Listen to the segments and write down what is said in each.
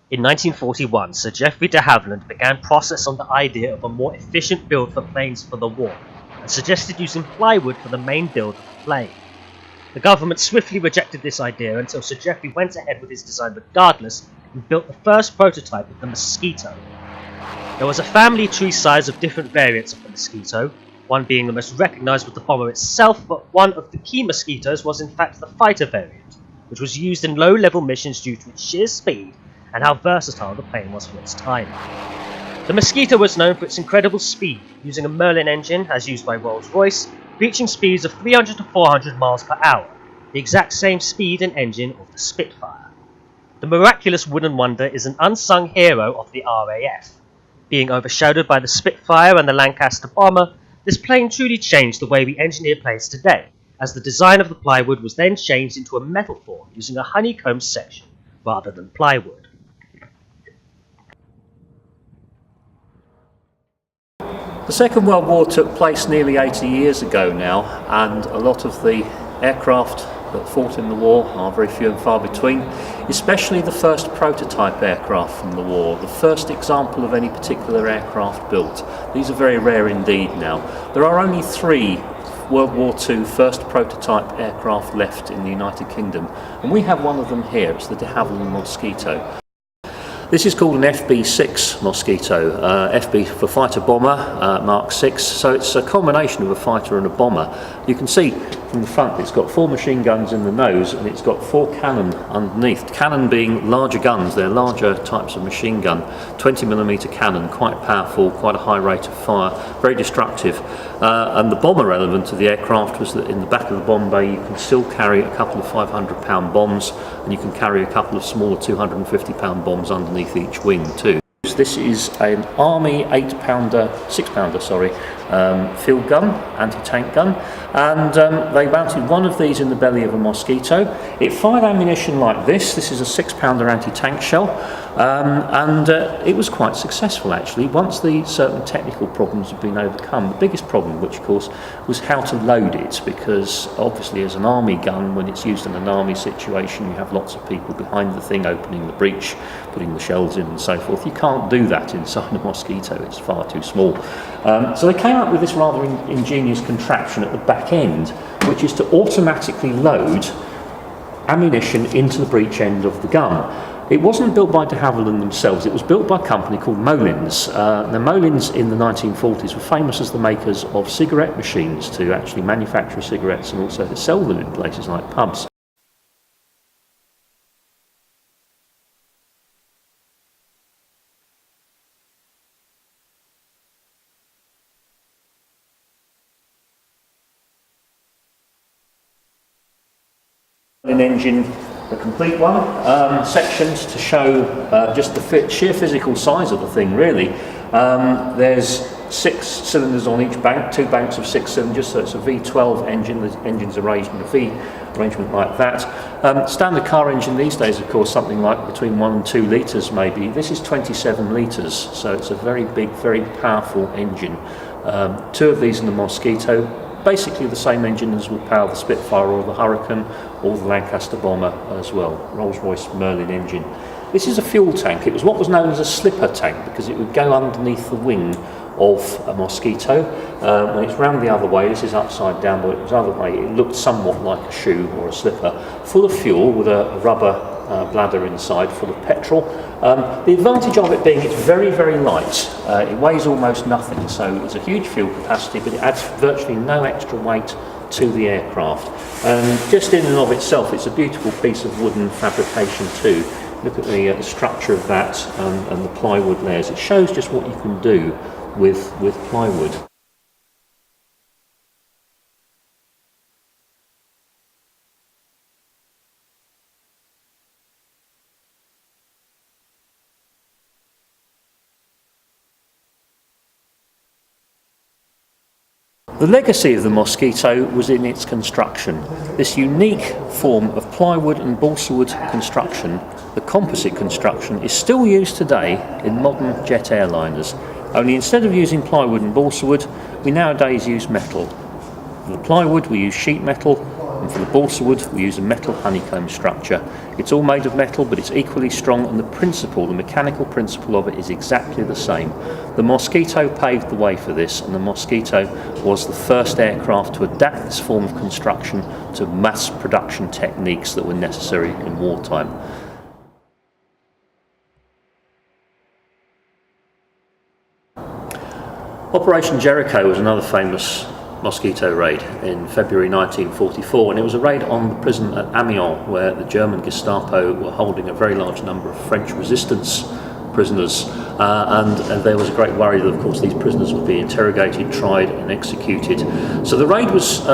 In 1941, Sir Geoffrey de Havilland began process on the idea of a more efficient build for planes for the war, and suggested using plywood for the main build of the plane. The government swiftly rejected this idea until Sir Geoffrey went ahead with his design regardless and built the first prototype of the Mosquito. There was a family tree size of different variants of the Mosquito, one being the most recognised with the bomber itself, but one of the key Mosquitoes was in fact the fighter variant, which was used in low-level missions due to its sheer speed and how versatile the plane was for its time. The Mosquito was known for its incredible speed, using a Merlin engine as used by Rolls-Royce, reaching speeds of 300 to 400 miles per hour, the exact same speed and engine of the Spitfire. The Miraculous wooden wonder is an unsung hero of the RAF. Being overshadowed by the Spitfire and the Lancaster bomber, this plane truly changed the way we engineer planes today, as the design of the plywood was then changed into a metal form using a honeycomb section rather than plywood. The Second World War took place nearly 80 years ago now, and a lot of the aircraft that fought in the war are very few and far between, especially the first prototype aircraft from the war, the first example of any particular aircraft built. These are very rare indeed now. There are only 3 World War II first prototype aircraft left in the United Kingdom, and we have one of them here. It's the de Havilland Mosquito. This is called an FB6 Mosquito, FB for fighter bomber, Mark 6, so it's a combination of a fighter and a bomber. You can see from the front it's got 4 machine guns in the nose and it's got 4 cannon underneath. Cannon being larger guns, they're larger types of machine gun, 20mm cannon, quite powerful, quite a high rate of fire, very destructive. And the bomber element of the aircraft was that in the back of the bomb bay you can still carry a couple of 500-pound bombs, and you can carry a couple of smaller 250-pound bombs underneath each wing too. This is an Army 6-pounder, field gun, anti-tank gun, and they mounted one of these in the belly of a Mosquito. It fired ammunition like this. This is a 6-pounder anti-tank shell, and it was quite successful actually once the certain technical problems had been overcome. The biggest problem, which of course was how to load it, because obviously as an army gun, when it's used in an army situation, you have lots of people behind the thing opening the breech, putting the shells in and so forth. You can't do that inside a Mosquito, it's far too small. So they came up with this rather ingenious contraption at the back end, which is to automatically load ammunition into the breech end of the gun. It wasn't built by de Havilland themselves, it was built by a company called Molins. The Molins in the 1940s were famous as the makers of cigarette machines to actually manufacture cigarettes and also to sell them in places like pubs. An engine, the complete one, sections to show just the sheer physical size of the thing really. There's 6 cylinders on each bank, 2 banks of 6 cylinders, so it's a V12 engine. The engine's arranged in a V arrangement like that. Standard car engine these days, of course, something like between 1 and 2 litres maybe. This is 27 litres, so it's a very big, very powerful engine. 2 of these in the Mosquito. Basically the same engine as would power the Spitfire or the Hurricane or the Lancaster bomber as well, Rolls-Royce Merlin engine. This is a fuel tank. It was what was known as a slipper tank because it would go underneath the wing of a Mosquito. When it's round the other way, this is upside down, but it was the other way, it looked somewhat like a shoe or a slipper, full of fuel with a rubber bladder inside full of petrol. The advantage of it being it's very, very light. It weighs almost nothing, so it's a huge fuel capacity, but it adds virtually no extra weight to the aircraft. And just in and of itself, it's a beautiful piece of wooden fabrication too. Look at the structure of that and the plywood layers. It shows just what you can do with plywood. The legacy of the Mosquito was in its construction. This unique form of plywood and balsa wood construction, the composite construction, is still used today in modern jet airliners. Only instead of using plywood and balsa wood, we nowadays use metal. For the plywood we use sheet metal, and for the balsa wood we use a metal honeycomb structure. It's all made of metal, but it's equally strong, and the mechanical principle of it is exactly the same. The Mosquito paved the way for this, and the Mosquito was the first aircraft to adapt this form of construction to mass production techniques that were necessary in wartime. Operation Jericho was another famous Mosquito raid in February 1944, and it was a raid on the prison at Amiens, where the German Gestapo were holding a very large number of French resistance prisoners, and there was a great worry that of course these prisoners would be interrogated, tried and executed. So the raid was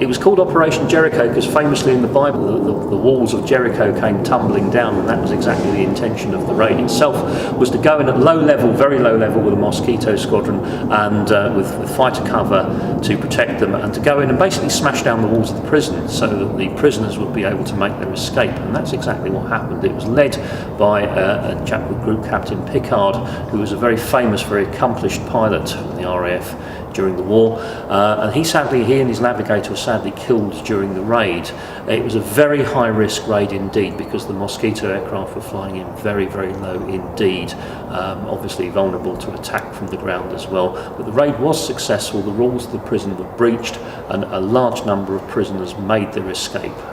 it was called Operation Jericho because famously in the Bible the walls of Jericho came tumbling down, and that was exactly the intention of the raid itself, was to go in at low level, very low level, with a Mosquito squadron and with fighter cover to protect them, and to go in and basically smash down the walls of the prison so that the prisoners would be able to make their escape. And that's exactly what happened. It was led by a chap called Group Captain Pickard, who was a very famous, very accomplished pilot in the RAF during the war, and he and his navigator were sadly killed during the raid. It was a very high risk raid indeed, because the Mosquito aircraft were flying in very, very low indeed, obviously vulnerable to attack from the ground as well. But the raid was successful, the rules of the prison were breached, and a large number of prisoners made their escape.